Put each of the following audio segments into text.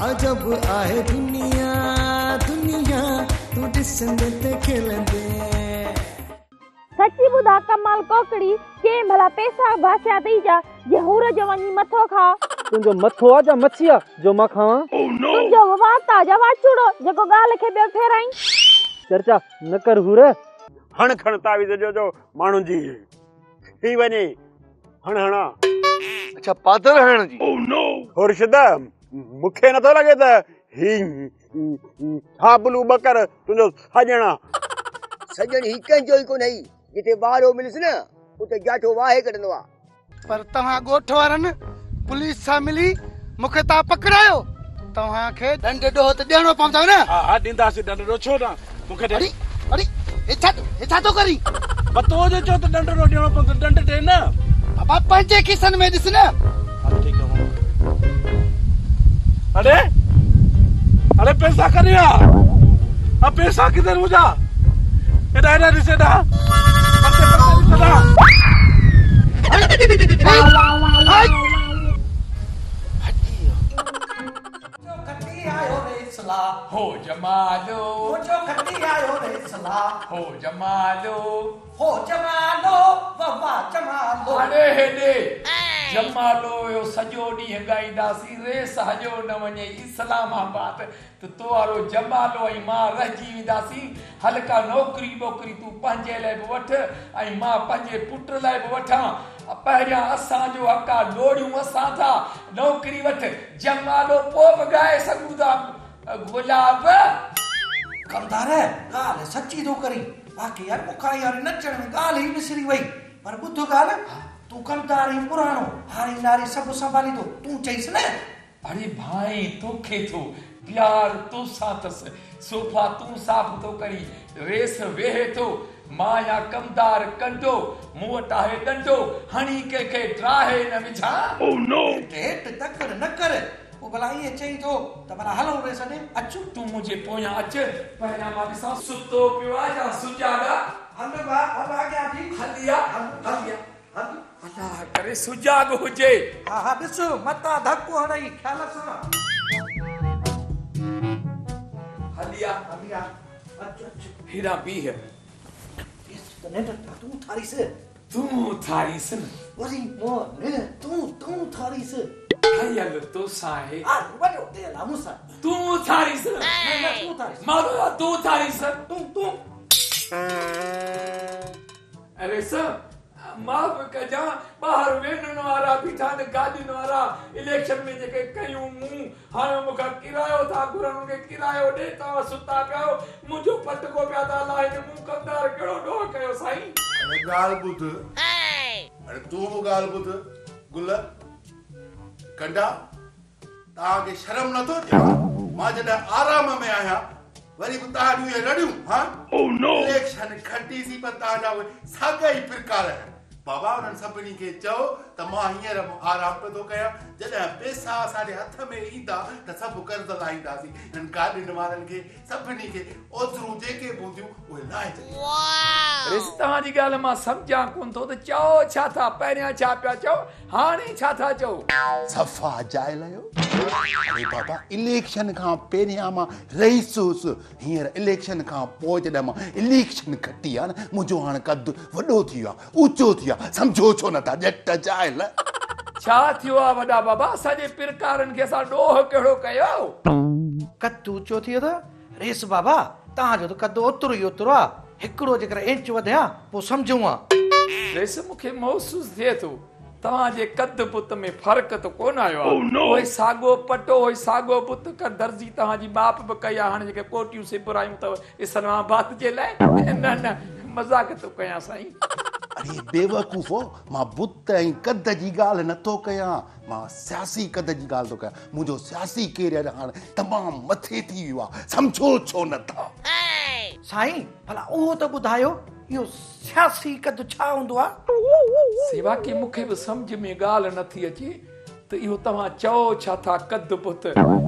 अजब आहे दुनिया दुनिया तू ॾिसंदे ते खिलंदे। सच्ची ॿुधा कमाल कोकड़ी के भला पैसा भाषा ॾेई जा जे हुर जो वञी मथो खा। तुंहिंजो मथो आ जा मच्छी आ जो मां खावां? तुंहिंजो वाता जा वाचूड़ो जेको ॻाल्हि खे ॿियो फेराई। चर्चा न कर हुर। हण खण तावीज़ जो माण्हुनि जी थी वञे हण हणा। अच्छा पादर हण जी। खुर्शिद मूंखे नथो लॻे त ही हा बुलू बकर तुंहिंजो साॼणा। सजन ही कंहिंजो ई कोन ही जिते ॿारो मिलिस न उते जाठो वाहे कढंदो आ। पर तव्हां ॻोठ वारनि पुलिस सां मिली मूंखे तव्हां पकड़ायो तव्हांखे दंड ॾोह त ॾियणो पवंदव न। हा हा ॾींदासीं दंड ॾो छो न मूंखे अरे अरे हे छा थो करी? पतो जो चो त दंड ॾो ॾियणो पवंदो दंड ॾे न। बाबा पंहिंजे खिसनि में ॾिस न। अरे अरे पैसा करिया अब पैसा किधर मुझा एडा एडा रिसेडा पत्ते रिसेडा हाय जो खटी आयो रे सला हो जमालो जो खटी आयो रे सला हो जमालो वाह जमालो। अरे हेॾे जमालो यो सॼो ॾींहुं ॻाईंदासीं रेस हॼो न वञे इस्लामाबाद त तो वारो जमालो ऐं मां रहिजी वेंदासीं। हल्का नौकिरी वोकिरी तूं पंहिंजे लाइ बि वठ ऐं मां पंहिंजे पुट लाइ बि वठां। पहिरियां असांजो हक़ आहे ॾोड़ियूं असां था नौकिरी वठ जमालो पोइ बि ॻाए सघूं था गुलाब। कमदार ॻाल्हि सची थो करी बाक़ी यार बुखारी वारे नचण में ॻाल्हि ई विसरी वई। पर ॿुध ॻाल्हि तूं कमदार ई पुराणो हारी नारी सभु संभाली थो तूं चईस न। अरे भाई तोखे थो प्यार तोसां अथसि सोफा तूं साफ़ थो करी रेस वेहे थो मां या कमदार कंडो मूं वटि आहे डंडो हणी कंहिंखे ड्राहे न विझां। हेठ तकड़ न कर वो भला ये चई थो त भला हलो रे सॾे अचु तूं मुंहिंजे पोयां अच पहिरियां मां ॾिसां सुतो पियो आहे या सुजाॻा। हल बा हल आॻियां थी हलिया हलिया हल अल्लाह करे सुजाॻ हुजे। हा हा ॾिस मता धक्को हणई ख्याल सां हलिया हलिया अच अच हीरा बीह इस तने तूं थारीस तूं थारीस न वरी मो ने तूं थारीस हयल तोसां आहे आ वॾो ते लामुसा तूं थारीस न तूं थारीस मारो तूं थारीस तूं अरे सर माफ़ कजा ॿाहिरि वेनण वारा बीठा आहिनि गाॾियुनि वारा इलेक्शन में जेके कयूं मूं हाणे मूंखां किरायो था घुरनि मूंखे किरायो ॾे तव्हां सुता पिया मुंहिंजो पटको पिया था लाहिनि मूं कमदार कहिड़ो ॾोह कयो साईं। ॻाल्हि ॿुध अरे तूं बि ॻाल्हि ॿुध गुल कंडा तव्हांखे शर्म नथो अचे मां जॾहिं आराम में आहियां वरी बि तव्हां इहे रड़ियूं हा इलेक्शन खटीसीं पर तव्हांजा उहे साॻा ई फिरकार आहिनि। बाबा उन्हनि सभिनी खे चओ त मां हींअर आराम पियो थो कयां जॾहिं पैसा असांजे हथ में ईंदा त सभु कर्ज़ लाहींदासीं हिन गाॾियुनि वारनि खे सभिनी खे ओतिरूं जेके बूंदियूं उहे लाहे छॾींदासीं। तव्हांजी ॻाल्हि मां सम्झां कोन थो त चओ छा था पहिरियां छा पिया चओ हाणे छा था चओ? सफ़ा जाइल आहियो। अरे बाबा इलेक्शन खां पहिरियां मां रहीस हुउसि हींअर इलेक्शन खां पोइ जॾहिं मां इलेक्शन खटी आहे न मुंहिंजो हाणे कदु वॾो थी वियो आहे ऊचो थी वियो आहे सम्झो छो नथा ॼट जाइल। छा थियो आहे वॾा बाबा असांजे पिरकारनि खे असां ॾोह कहिड़ो कयो? कद ऊचो थी वियो त रेस बाबा तव्हांजो त कद ओतिरो ई ओतिरो आहे हिकिड़ो जेकर इंच वधिया पोइ सम्झूं आहे। रेस मूंखे महसूस थिए थो तव्हांजे कद बुत में फ़र्क़ु त कोन आयो आहे। उहो साॻो पटो उहो साॻो बुत कर दर्जी तव्हांजी माप बि कई आहे हाणे जेके कोटियूं सिबरायूं अथव इस्लामाबाद जे लाइ न न मज़ाक थो कयां साईं। अरे बेवकूफ़ो मां बुत ऐं कद जी ॻाल्हि नथो कयां मां सियासी कद जी ॻाल्हि थो कयां मुंहिंजो सियासी कैरियर हाणे तमामु मथे थी वियो आहे सम्झो छो नथा? साईं भला उहो त ॿुधायो इहो सियासी कद छा हूंदो आहे? सेवा की मूंखे बि सम्झ में ॻाल्हि नथी अचे त इहो तव्हां चओ छा था कद बुत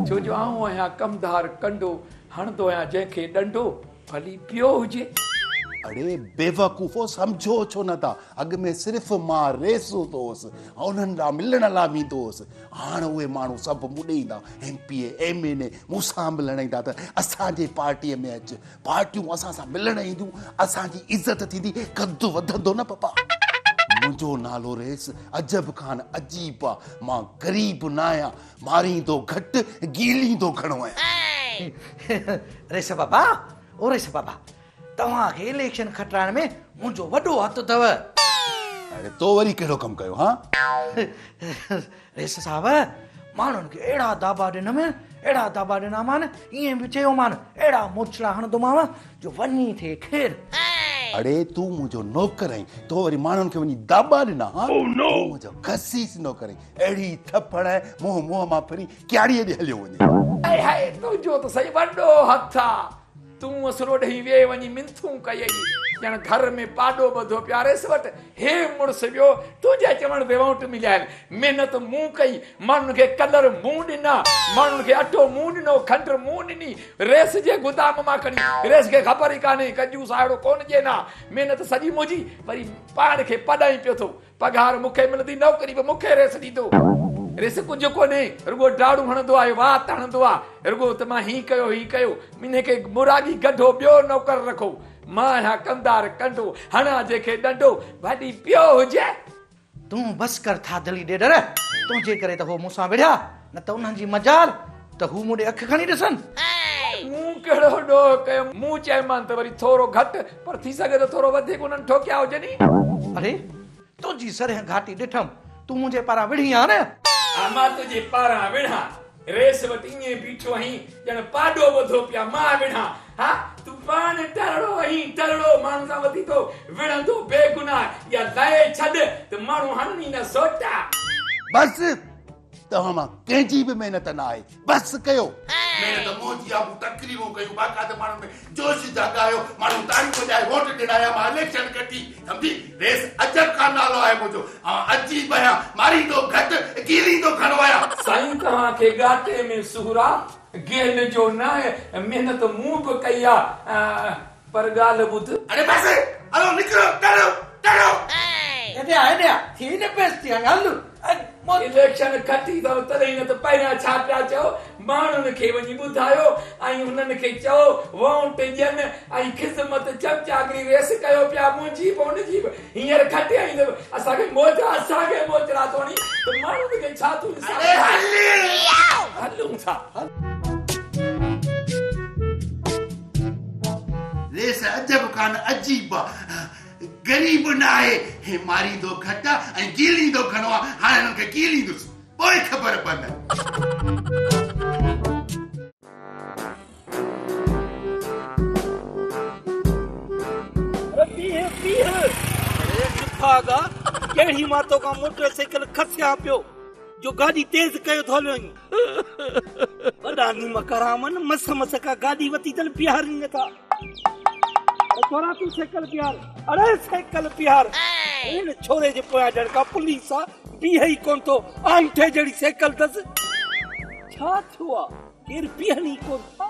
छो जो आऊं आहियां कमदार कंडो हणंदो आहियां जंहिंखे डंडो भली पियो हुजे। अरे बेवकूफ़ो सम्झो छो नथा अॻु में सिर्फ़ु मां रेसूं तो हुउसि उन्हनि लाइ मिलण लाइ वेंदो हुउसि हाणे उहे माण्हू सभु मूं ॾे ईंदा MP MLA मूंसां मिलण ईंदा त असांजे पार्टीअ में अचु पार्टियूं असां सां मिलण ईंदियूं असांजी इज़त थींदी कदु वधंदो न पप्पा मुंहिंजो नालो रेस अजब ख़ान अजीब आहे मां ग़रीब न आहियां मारींदो घटि गीलींदो घणो आहियां रेस बाबा ओ रेस बाबा तव्हांखे इलेक्शन खटाइण में मुंहिंजो वॾो हथु अथव अरे तो वरी कहिड़ो कमु कयो हा रेस साहब माण्हुनि खे अहिड़ा दाबा ॾिनामान ईअं बि चयोमान अहिड़ा मोचड़ा हणंदोमांव जो वञी थिए खेर अरे तूं मुंहिंजो नौकर आहीं तो वरी माण्हुनि खे वञी दाबा ॾिना हा मुंहिंजो खसीस नौकर आहीं अहिड़ी थपड़ मुंहुं मां फिरी क्यारीअ ॾे हलियो वञे हाय तुंहिंजो त सही वॾो हथु आहे तूं असरो ॾेई वे वञी मिंथूं कई ॼण घर में पाॾो ॿधो प्यारेस वटि हे मुड़ुस वियो तुंहिंजे चवण ते वोट मिलिया महिनत मूं कई माण्हुनि खे कलर मूं ॾिना माण्हुनि खे अटो मूं ॾिनो खंड मूं ॾिनी रेस जे गुदाम मां खणी रेस खे ख़बर ई कान्हे कंजूस अहिड़ो कोन ॾिए न महिनत सॼी मुंहिंजी वरी पाण खे पढ़ाई पियो थो पघार मूंखे मिलंदी नौकरी बि मूंखे रेस ॾींदो रेस कुझु कोन्हे रुगो डाड़ू हणंदो आहे वात हणंदो आहे रुगो त मां हीअ कयो हिनखे मुरागी गढो ॿियो नौकर रखो मां आहियां कंदार कंडो हणा जंहिंखे ॾंडो भाॼी पियो हुजे तूं बस कर थादली ॾेडर तुंहिंजे करे त हो मूंसां विढ़िया न त उन्हनि जी मजाल त हू मूं ॾे अखि खणी ॾिसनि मूं कहिड़ो ॾोह कयो मूं चयोमान त वरी थोरो घटि पर थी सघे त थोरो वधीक उन्हनि ठोकिया हुजे नी अरे तुंहिंजी सरेह घाटी ॾिठमि तूं मुंहिंजे पारां विढ़ी आ न मां तुंहिंजे पारां विढ़ा रेस वटि ईअं बीठो आहीं ॼण पाॾो ॿधो पिया मां विढ़ा हा तूं पाण टरड़ो आहीं टरड़ो माण्हू सां वधी तो विढ़ंदो बेगुनाह या लहे छॾ त माण्हू हणनी न सोटा बस तव्हां मां कंहिंजी बि महिनत न आहे बस कयो महिनत मोदी आबू तकरीरूं कयूं बाक़ाइदा माण्हुनि में जोश जगायो माण्हू तारीफ़ ॾाए वोट ॾिनाया मां इलेक्शन कटी सम्झी रेस अजब खान नालो आहे मुंहिंजो अजीब आहियां मारींदो घटि गीलींदो घणो आहियां साईं तव्हांखे गाटे में सूरा गेल जो न आहे महिनत मूं बि कई आहे पर ॻाल्हि ॿुध अरे बस हलो निकिरो टरो टरो हेॾे थी न बेइज्ती हल इलेक्शन खटी अथव तॾहिं न त पहिरियां छा पिया चओ माण्हुनि खे वञी ॿुधायो ऐं हुननि खे चओ वोट ॾियनि ऐं ख़िदमत चमचागिरी रेस कयो पिया मुंहिंजी बि हुनजी बि हींअर खटे आई असांखे मोचरा थोड़ी त माण्हुनि खे छा तूं हलूं था रेस अजब खान अजीब गरीब न आहे मारींदो घटि ऐं गीलींदो घणो आहे हाणे हुननि खे गीलींदुसि पोइ ख़बर पवंदी कहिड़ी मातो खां मोटरसाइकिल खसिया पियो जो गाॾी तेज़ कयो थो हलियो वॾा नीम करामन मस का गाॾी वती अथनि बीहारनि नथा थोरा तूं साइकिल बीहार अरे साइकिल बीहार इन छोरे जे पोयां ॼण का पुलिस आहे बीह ई कोन थो आंठे जहिड़ी साइकिल अथसि छा थियो आहे केरु बीहनि ई कोन था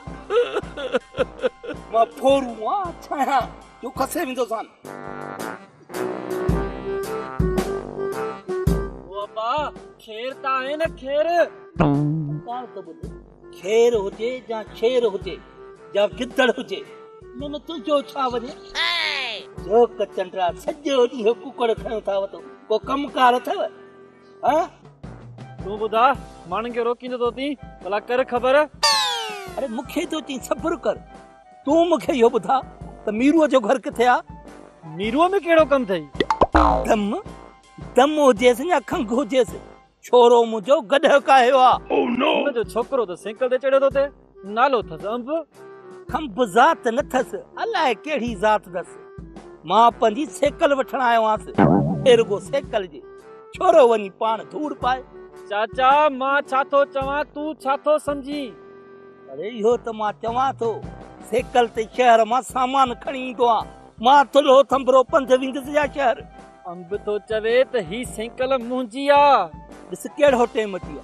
मां फोरूं आहे छायां जो खसे वेंदोसान खेर त आहे न खेर खेर हुजे या शेर हुजे या गिदड़ हुजे न तुंहिंजो छा वञे जो कचंडरा सॼो ॾींहुं कुकड़ खयो था वठो को कमकार अथव हा तूं ॿुधा माण्हुनि खे रोकींदो थो थी भला कर ख़बर अरे मूंखे थो चई सब्र कर तूं मूंखे इहो ॿुधा त मीरूअ जो घर किथे आहे मीरूअ में कहिड़ो कमु अथई दम हुजेसि या खंघ हुजेसि छोरो मुंहिंजो गॾु कायो आहे हुनजो छोकिरो त साइकिल ते चढ़ियो थो थिए नालो अथसि अंब खंभ ज़ात न अथसि अलाए कहिड़ी ज़ात अथसि मां पंहिंजी साइकिल वठण आयो आहियां रुगो साइकिल जे छोरो वञी पाण धूड़ पाए चाचा मां छा थो चवां तूं छा थो सम्झी अरे इहो त मां चवां थो साइकिल ते शहर मां सामान खणी ईंदो आहे मां थुलो थंभरो पंध वेंदुसि या शहर अंब तो चवे त ही साइकिल मुंहिंजी आहे ॾिस कहिड़ो टाइम अची वियो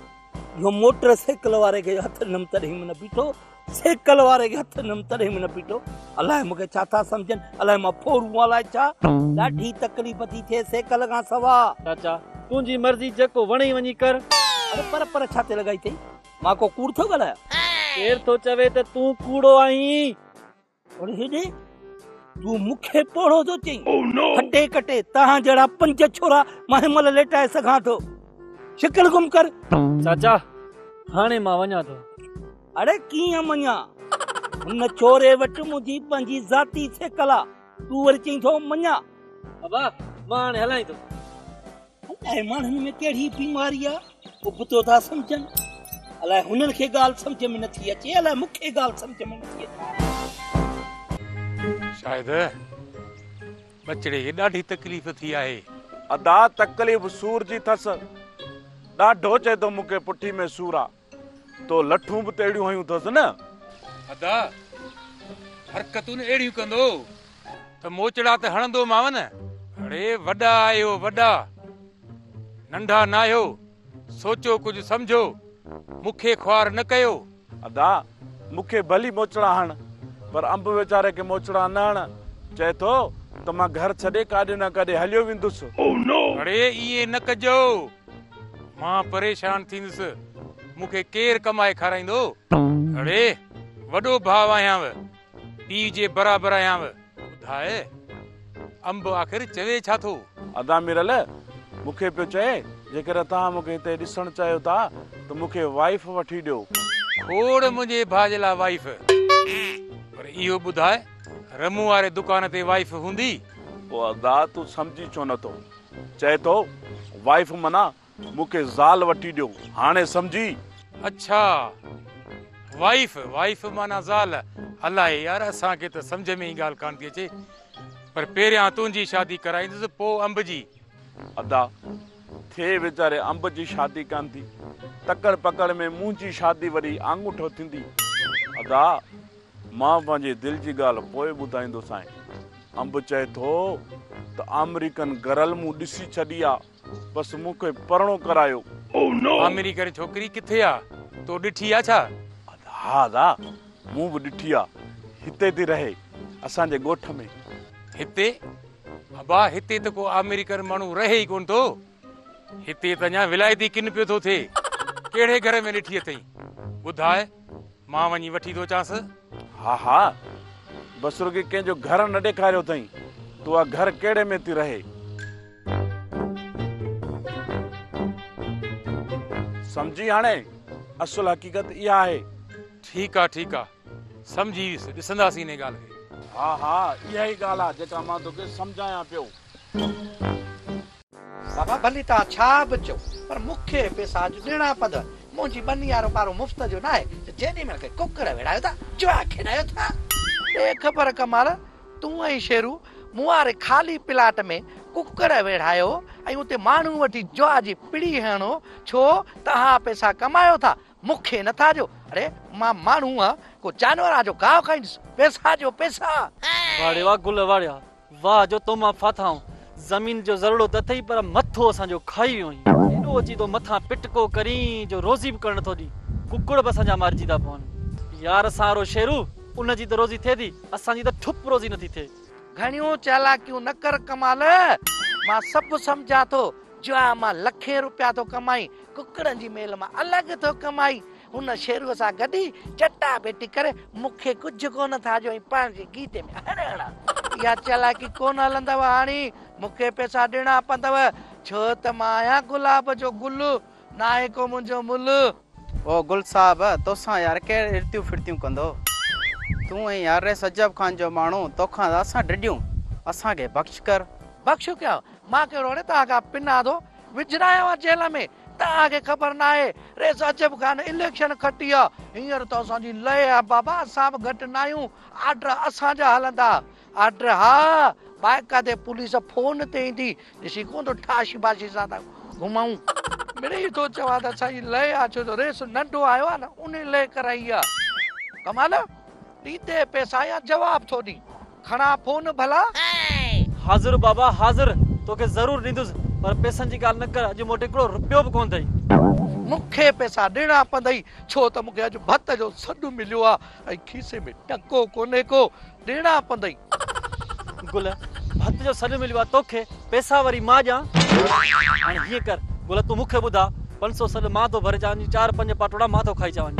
इहो मोटर साइकिल वारे खे हथ नम तॾहिं मन बीठो सेकल वारे खे हथ न तॾहिं बि न पीटो। अलाए मूंखे छा था सम्झनि, अलाए मां फोरू अलाए छा। ॾाढी तकलीफ़ थी थिए सेकल खां सवा। चाचा तुंहिंजी मर्ज़ी जेको वणे वञी कर। अरे पर छा ते लॻाई अथई? मां को कूड़ थो ॻाल्हायां? केर थो चवे त तूं कूड़ो आहीं? अरे हेॾे तूं मूंखे पोड़ो थो चई? हटे कटे तव्हां जहिड़ा 5 छोरा मां हिनमहिल लेटाए सघां थो। शिकल गुम कर। चाचा हाणे मां वञा थो। अरे कीअं मञा? हुन छोरे वटि मुंहिंजी पंहिंजी ज़ाती सेकल आहे, तूं वरी चई थो मञा? बाबा मां हाणे हलां थो। अलाए माण्हुनि में कहिड़ी बीमारी आहे, उबतो था सम्झनि। अलाए हुननि खे ॻाल्हि सम्झ में नथी अचे, अलाए मूंखे ॻाल्हि सम्झ में नथी अचे। शायदि बचड़े खे ॾाढी तकलीफ़ थी आहे। अदा तकलीफ़ सूर जी अथसि, ॾाढो चए थो मूंखे पुठी में सूर आहे। तो लठूं बि त अहिड़ियूं हयूं अथसि न। अदा हरकतूं अहिड़ियूं कंदो त मोचड़ा त हणंदो माव न। अड़े वॾा आहियो वॾा, नंढा न आहियो, सोचो कुझु सम्झो, मूंखे ख्वार न कयो। अदा मूंखे भली मोचड़ा हण, पर अंब वीचारे खे मोचड़ा न हण। चए थो त मां घर छॾे काॾे न काॾे हलियो वेंदुसि। अड़े इहे न कजो, मां परेशान थींदुसि, मूंखे केरु कमाए खाराईंदो? अड़े वॾो भाउ आहियांव, पीउ जे बराबरि आहियांव। ॿुधाए अंब आख़िर चवे छा थो? अदा मिरल मूंखे पियो चए जेकर तव्हां मूंखे हिते ॾिसणु चाहियो था त मूंखे वाइफ वठी ॾियो। खोड़ मुंहिंजे भाउ जे लाइ वाइफ, पर इहो ॿुधाए रमू वारे दुकान ते वाइफ हूंदी? पोइ अदा तूं सम्झी छो नथो? चए थो वाइफ माना मूंखे ज़ाल वठी ॾियो, हाणे सम्झी? अच्छा वाइफ माना ज़ाल। अलाए यार असांखे त सम्झ में ई ॻाल्हि कान थी अचे, पर पहिरियां तुंहिंजी शादी कराईंदुसि पोइ अंब जी। अदा थे वीचारे अंब जी शादी कान थी, तकड़ पकड़ में मुंहिंजी शादी वरी आंगूठो थींदी। अदा मां पंहिंजे दिलि जी ॻाल्हि पोइ ॿुधाईंदुसि। अंब चए थो त अमेरिकन गरल मूं ॾिसी छॾी आहे, बसि मूंखे परणो करायो। अमेरिकन छोकिरी किथे आहे? तो ॾिठी आहे छा? हा अदा मूं बि ॾिठी आहे, हिते थी रहे असांजे ॻोठ में। हिते? अबा हिते त को अमेरिकन माण्हू रहे ई कोन थो। हिते त अञा विलायती किन पियो थो थिए। कहिड़े घर में ॾिठी अथई? ॿुधाए मां वञी वठी थो चांसि। हा बसि रुॻी कंहिंजो घर न ॾेखारियो अथई, तूं आहे घर कहिड़े में थी रहे? सम्झी? हाणे असुल हक़ीक़त इहा आहे। ठीकु आहे सम्झी वियुसि, ॾिसंदासीं इन ॻाल्हि खे। हा इहा ई ॻाल्हि आहे जेका मां तोखे सम्झायां पियो। बाबा भली तव्हां छा बि चओ, पर मूंखे पैसा अॼु ॾियणा पवंदा। मुंहिंजी बनी वारो पारो मुफ़्त जो न आहे, जेॾी महिल कुकर विड़ायो था जुआ खेॾायो था। ॾे ख़बर कमाल, तूं ऐं शेरू मूं वारे ख़ाली प्लाट में कुकर वेड़ायो ऐं उते माण्हू वठी जुआ जी पिड़ी हणो, छो तव्हां पैसा कमायो था, मूंखे नथा ॾियो। अरे मां माण्हू आहियां, को जानवर जो गाहु खाईंदुसि? पैसा जो पैसा। वाड़े वाह गुल वाड़िया, वाह जो तो मां फाथाऊं। ज़मीन जो ज़रूरत अथई पर मथो असांजो खाई वियो आहीं। एॾो अची तो मथां पिटको करी जो रोज़ी बि करण थो ॾी, कुकड़ बि असांजा मारिजी था पवनि। यार असां वारो शेरू, उनजी त रोज़ी थिए थी, असांजी त ठुप रोज़ी नथी थिए। घणियूं चालाकियूं न कर कमाल, मां सभु सम्झां थो। जुआ मां लखे रुपया थो कमाई, कुकड़नि जी मेल मां अलॻि थो कमाई। हुन शेरूअ सां गॾी चटा बेटी करे मूंखे कुझु कोन था ॾियो, पाण जे गीते में हणा। इहा चालाकी कोन हलंदव हाणे, मूंखे पैसा ॾियणा पवंदव, छो त मां आहियां गुलाब जो गुल, न आहे को मुंहिंजो मुल। ओ गुल साहब, तोसां यार कहिड़े इर्तियूं फिरतियूं कंदो? तूं ऐं यार रे सजब खान जो माण्हू, तोखां असां ॾियूं, असांखे बख़्श कर। बख़्श कया? मां कहिड़ो हाणे तव्हांखां पिना थो विझरायो जेल में? तव्हांखे ख़बर न आहे रे सजब खान इलेक्शन खटी आहे, हींअर त असांजी लय आहे बाबा, असां बि घटि न आहियूं, आर्डर असांजा हलंदा। आर्डर हा, बाक़ाइदे पुलिस फोन ते ईंदी, ॾिसी कोन थो ठाशी बाशी सां था घुमाऊं। मिड़ई थो चवां त असांजी लय आहे, छो त रेस नंढो आयो आहे न, उन लय कराई आहे। कमाल ॾींदे पैसा या जवाब थो ॾी, खणा फोन भला। हाज़िर बाबा हाज़िर, तोखे ज़रूर ॾींदुसि, पर पैसनि जी ॻाल्हि न कर, अॼु मोटे हिकिड़ो रुपयो बि कोन अथई। मूंखे पैसा ॾियणा पवंदई छो त मूंखे अॼु भत जो सॾु मिलियो आहे ऐं खीसे में टको कोन्हे को ॾियणा पवंदई। गुल भत जो सॾु मिलियो आहे तोखे पैसा वरी मां ॾियां। हाणे हीअं कर गुल तूं मूंखे ॿुधा 500 सॾु मां थो भरे चवां 4-5 पाटोड़ा मां थो खाई चवां।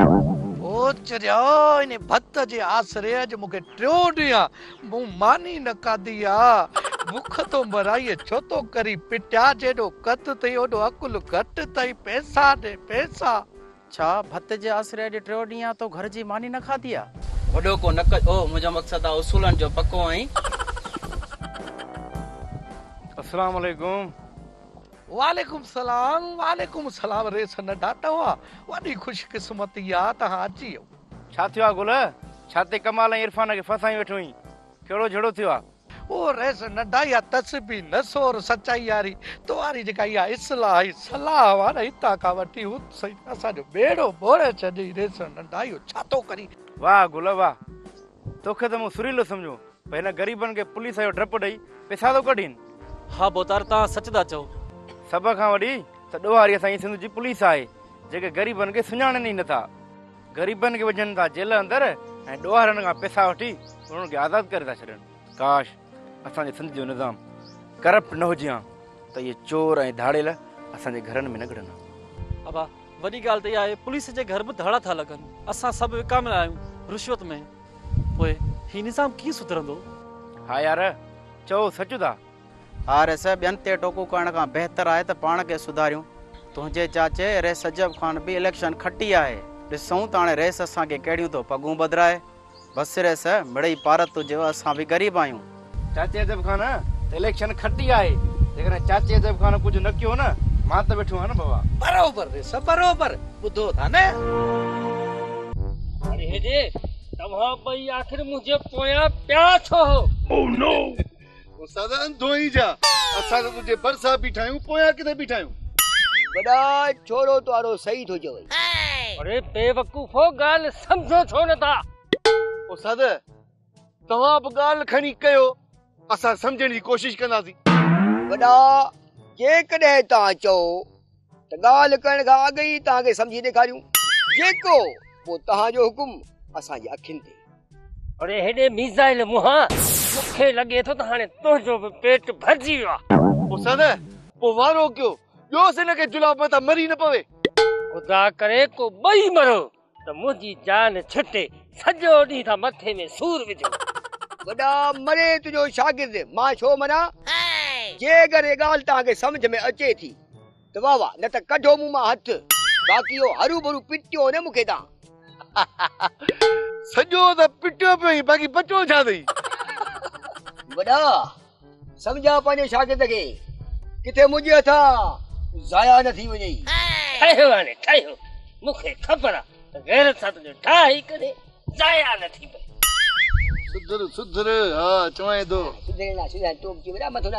ओ चरिया इन भत जे आसरे अॼु मूंखे 3 ॾींहं मूं मानी न खाधी आहे। बुख तो मराई छो तो करी पिटिया जेॾो कत अथई ओॾो अकुल घटि अथई। पैसा ॾे पैसा। छा भत जे आसरे अॼु 3 ॾींहं तो घर जी मानी न खाधी आहे? वॾो को न कजो। मुंहिंजो मक़सदु आहे उसूलनि जो पको आई। अस्सलाम वालेकुम। वालेकुम सलाम रेस न डाटा हुआ वॾी खुशकिस्मती आहे तव्हां अची वियो। छा थियो आहे गुल? छा ते कमाल ऐं इरफान खे फसाई वेठो हुई? कहिड़ो झड़ो थियो आहे? ओ रेस नंढा या तस्बी नसोर सचाई वारी तो वारी जेका इहा इस्लाह सलाह वारा हितां खां वठी हुत सही असांजो बेड़ो बोड़े छॾी। रेस नंढा इहो छा थो करी? वाह गुल वाह, तोखे त मूं सुरीलो सम्झो भई हिन ग़रीबनि खे पुलिस जो डपु ॾेई पैसा थो कढीनि। हा बोतार तव्हां सच था चओ। सभ खां वॾी त ॾोहारी असांजी सिंध जी पुलिस आहे जेके ग़रीबनि खे सुञाणनि ई नथा। ग़रीबनि खे विझनि था जेल अंदरि ऐं ॾोहारनि खां पैसा वठी उन्हनि खे आज़ादु करे था छॾनि। काश असांजे सिंध जो निज़ाम करप्ट न हुजे हा त इहे चोर ऐं धाड़ेल असांजे घरनि में न घड़नि। अबा वॾी ॻाल्हि त इहा आहे पुलिस जे घर बि धड़ा था लॻनि। असां सभु विकामियल आहियूं रिश्वत में। पोइ हीउ निज़ाम कीअं सुधरंदो? हा यार चओ सच था। हारे सभु ॿियनि ते टोकू करण खां बहितर आहे त पाण खे सुधारियूं। तुंहिंजे चाचे रेस सजब ख़ान बि इलेक्शन खटी आहे। ॾिसूं त हाणे रेस असांखे कहिड़ियूं थो पगूं बदिराए। बसि रेस मिड़ई पारत तुंहिंजो असां बि ग़रीब आहियूं। चाचे अजब ख़ान त इलेक्शन खटी आहे। जेकॾहिं चाचे अजब ख़ान कुझु न कयो न मां त वेठो आहियां न बाबा। बरोबर रेस बरोबर ॿुधो था न। अरे हेॾे तव्हां ॿई आख़िर मुंहिंजे पोयां पिया छो? ओह नो उस्ताद अंधो ई जा असां त तुंहिंजे भरिसां बीठा आहियूं पोयां किथे बीठा आहियूं। वॾा छोरो तुआरो सही थो चवे। अरे बेवकूफ़ो ॻाल्हि सम्झो छो नथा? उस्ताद तव्हां बि ॻाल्हि खणी कयो असां सम्झण जी कोशिशि कंदासीं। वॾा जेकॾहिं तव्हां चओ त ॻाल्हि करण खां अॻु ई तव्हांखे सम्झी ॾेखारियूं जेको पोइ तव्हांजो हुकुम असांजी अखियुनि ते। अरे हेॾे मीज़ाइल मुहा मूंखे लॻे थो त हाणे तुंहिंजो बि पेट भरिजी वियो आहे। उस्ताद पोइ वारो कयो ॿियोसि हिनखे जुलाब मथां मरी न पवे। ख़ुदा करे को ॿई मरो त मुंहिंजी जान छिटे सॼो ॾींहुं था मथे में सूर विझो। वॾा मरे तुंहिंजो शागिर्द मां छो मना? जेकर ये ॻाल्हि तव्हांखे सम्झ में अचे थी त वाह वाह न त कढो मूं मां हथ। बाक़ी इहो हरू भरू पिटियो न मूंखे तव्हां। सॼो त पिटियो पियो ई बाक़ी बचो छा अथई? वॾा सम्झा पंहिंजे शागिर्द खे किथे मुंहिंजे हथां ज़ाया न थी वञे। ठहियो हाणे ठहियो मूंखे ख़बर आहे त गैरत सां तुंहिंजो ठाही करे ज़ाया न थी पए। सुधर सुधर हा चवां थो सुधरे सुधर तूं अची वॾा मथो न।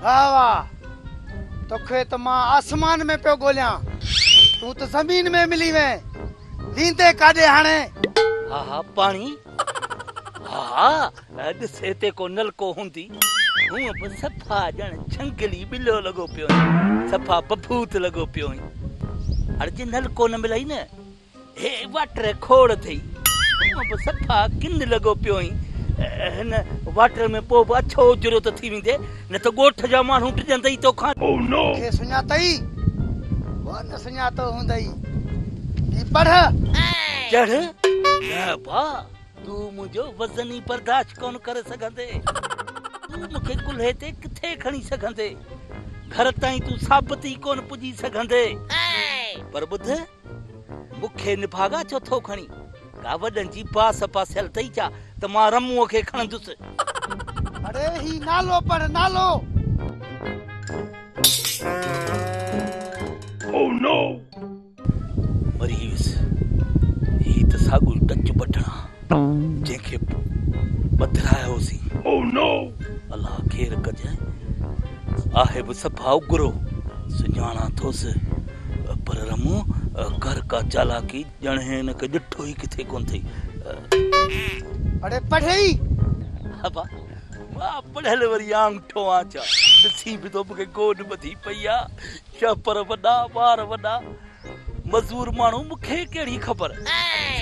वाह वाह तोखे त मां आसमान में पियो ॻोल्हियां तूं त ज़मीन में मिली वएं। लींदे काॾे हाणे? हा हा पाणी। हा ॾिसे ते को नलको हूंदी हूअं बि सफ़ा ॼण झंगली ॿिलो लॻो पियो सफ़ा बबूत लॻो पियो। हाणे जे नलको न मिलई न हे वाटर खोड़ अथई हूअं बि सफ़ा किन लॻो पियो हिन वाटर में पोइ बि अछो उजरो त थी वेंदे न त ॻोठ जा माण्हू टिजंदई तोखां। खे सुञातई वो न सुञातो हूंदई। पढ़ चढ़ न बा तूं मुंहिंजो वज़न ई बर्दाश्त कोन करे सघंदे। तूं मूंखे कुल्हे ते किथे खणी सघंदे घर ताईं तूं साबित ई कोन पुॼी सघंदे। पर ॿुध मूंखे निभागा छो थो खणी का वॾनि जी बास पासियल अथई छा त मां रमुअ खे खणंदुसि। अरे ही नालो पढ़ नालो। ओह नो मरीज़ ही त साॻियो टच बटणा जंहिंखे बदिरायोसीं। ओह नो अल्लाह खेर कजे आहे बि सफ़ा उगरो सुञाणा थोसि पर रमो घर का चालाकी ॼण हिन खे ॾिठो ई किथे कोन थई। अरे पढ़ई अबा मां पढ़ियल वरी आंगठो आचा ॾिसी बि तो मूंखे गोॾ ॿधी पई आहे। छपर वॾा ॿार वॾा मज़ूर माण्हू मूंखे कहिड़ी ख़बर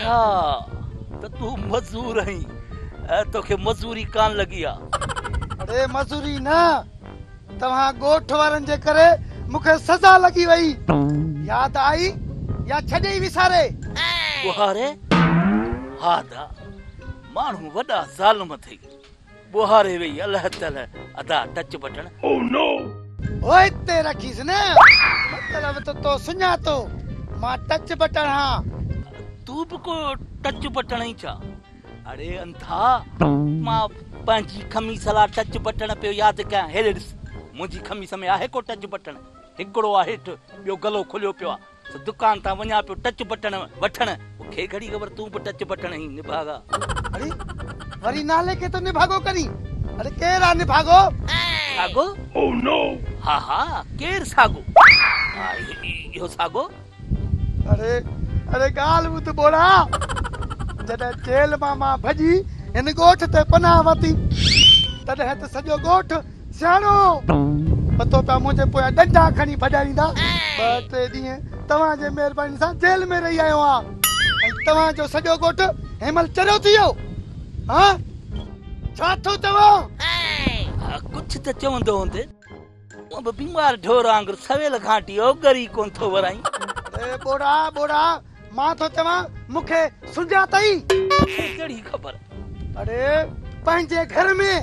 छा त तूं मज़ूर आहीं ऐं तोखे मज़ूरी कान लॻी आहे। अरे मज़ूरी न तव्हां ॻोठ वारनि जे करे मूंखे सज़ा लॻी वई यादि आई या छॾे ई विसारे। बुहारे हा दा माण्हू वॾा ज़ालिम थई बुहारे वेई अलाह ताला अदा टच बटन। ओह नो ओए ते रखीस न मतलब तो सुञातो मां टच बटन हां तू भी को टच बटन ही छा। अरे अंधा मां पंहिंजी खमीस ला टच बटन पे याद कयां हेॾे ॾिस मुंहिंजी खमीस में आहे को टच बटन हिकिड़ो आहे हेठि ॿियो गलो खुलियो पियो आहे दुकान तां वञा पियो टच बटन वठण मूंखे घड़ी ख़बर तूं बि टच बटन ही निभागा। अरे वरी नाले के तो निभागो करी। अरे केरा निभागो सागो ओह नो हा हा केर सागो इहो सागो। अरे अरे गाल बुत बोड़ा जॾहिं जेल मां भॼी हिन ॻोठ ते पनाह वरिती तॾहिं त सॼो ॻोठ सियाणो पतो पिया मुंहिंजे पोयां डंडा खणी भॼाईंदा। 2-3 ॾींहं तव्हांजे महिरबानी सां जेल में रही आयो आहियां ऐं तव्हांजो सॼो ॻोठ हिमल चरियो थी वियो। हाँ छा थो तव्हां कुछ त चवंदो हूंदे वो बीमार ढोर वांगुरु सवेल घाटी ओगरी कोन थो वराई। ए बोड़ा बोड़ा मां तो चवां मूंखे सुञातई कहिड़ी ख़बर। अरे पंहिंजे घर में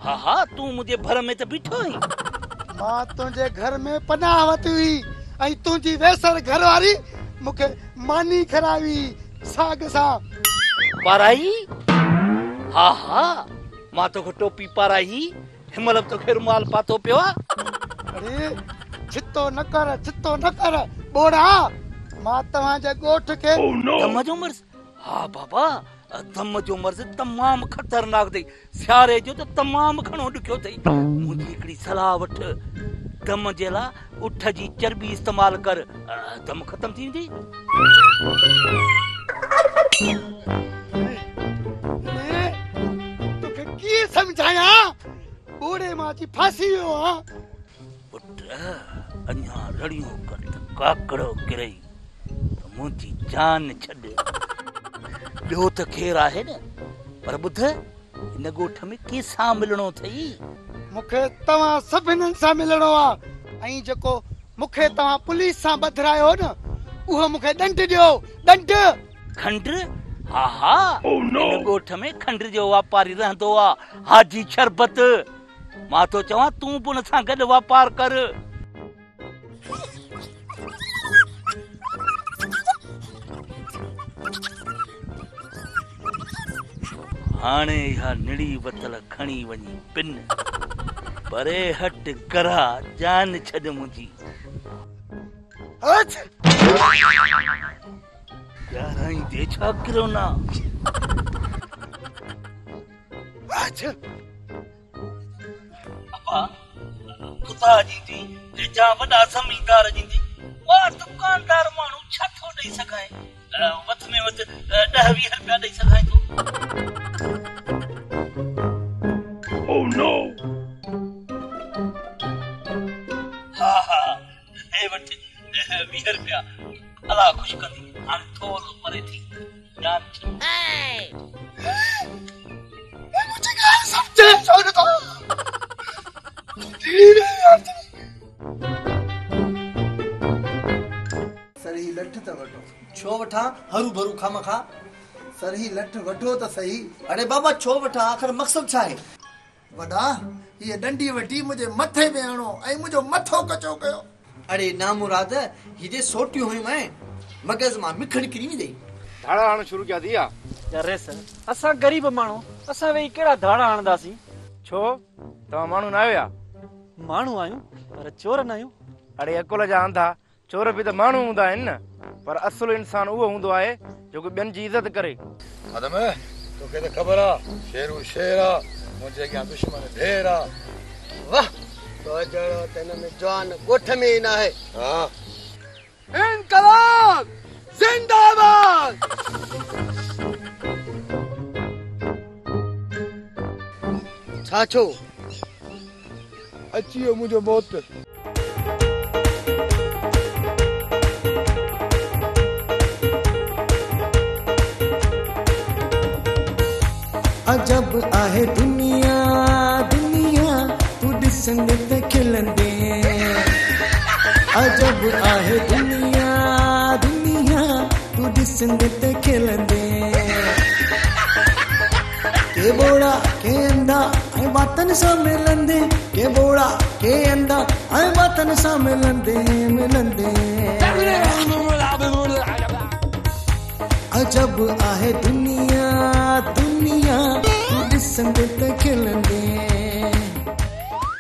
हा हा तूं मुंहिंजे घर में त बीठो आहीं। मां तुंहिंजे घर में पनाह वरिती हुई ऐं तुंहिंजी वेसर घरवारी मूंखे मानी खरावी साग सां पाराई। हा हा मां तोखे टोपी पाराई हिमल तोखे रुमाल पातो पियो आहे। अरे छितो न कर बोड़ा मां तव्हांजे ॻोठ के दम जो मर्ज़। हा बाबा दम जो मर्ज़ तमामु ख़तरनाक अथई सियारे जो त तमामु घणो ॾुखियो अथई। मुंहिंजी हिकिड़ी सलाह वठ दम जे लाइ उठ जी चर्बी इस्तेमालु कर दम ख़तम थी वेंदी। तोखे कीअं सम्झाया बूढ़े मां जी फांसी वियो आहे। पुट अञा लड़ियूं कर त काकड़ो किरई त मुंहिंजी जान छॾ ॿियो त खेर आहे न पर ॿुध हिन ॻोठ में कंहिंसां मिलणो अथई। मूंखे तव्हां सभिनी सां मिलणो आहे ऐं जेको मूंखे तव्हां पुलिस सां ॿधायो न उहो मूंखे ॾंड ॾियो ॾंड। खंड हा हा हिन ॻोठ में खंड जो वापारी रहंदो आहे हाजी शरबत। मां तो चवां तूं बि हुन सां गॾु वापार कर। हाणे इहा निड़ी वतल खणी वञी पिन परे हट करा जान छॾ मुंहिंजी। याराई दे छा किरो ना अबा खुदा जी थी जा वॾा ज़मींदार जींदी मां दुकानदार माण्हू छा थो ॾेई सघां वध में वध 10-20 रुपया ॾेई सघां थो। Oh no! हा हा हे वठ 20 रुपया अला खुश कंदी हाणे थोरो परे थी जान मुझे गाल समझे छोड़ दो सरही लठ त वठो छो वठा हरू भरू खामखा सरही लठ वठो त सही। अरे बाबा छो वठा आखिर मकसद छा आहे। वॾा हीअ डंडी वठी मुंहिंजे मथे में हणो ऐं मुंहिंजो मथो कचो कयो। अरे ना मुराद हीजे सोटियूं हुयूं मैं मगज़ मां मिखण किरी वेंदी धाड़ा हण शुरू कया दिया अरे सर असां गरीब माण्हू असां वेही कहिड़ा धाड़ा हणंदासीं। छो तव्हां माण्हू न आहियो माण्हू आहियूं पर चोर न आहियूं। अरे अकुल जा अंधा चोर बि त माण्हू हूंदा आहिनि न पर असुल इंसान उहो हूंदो आहे जेको ॿियनि जी इज़त करे। आदम तोखे त ख़बर आहे शेरू शेर आहे मुझे क्या दुश्मन ढेरा वाह तो जड़ो तेन में जवान गोठ में ही ना है हाँ इनकलाब जिंदाबाद छाछो अचियो मुझो मौत अजब आहे दुनिया दुनिया तू ॾिसंदे त खिलंदे अजब आहे दुनिया दुनिया तू ॾिसंदे त खिलंदे के बोड़ा के अंधा ऐं बातनि सां मिलंदे के बोड़ा के अंधा ऐं बातनि सां मिलंदे मिलंदे अजब आहे दुनिया दुनिया तू ॾिसंदे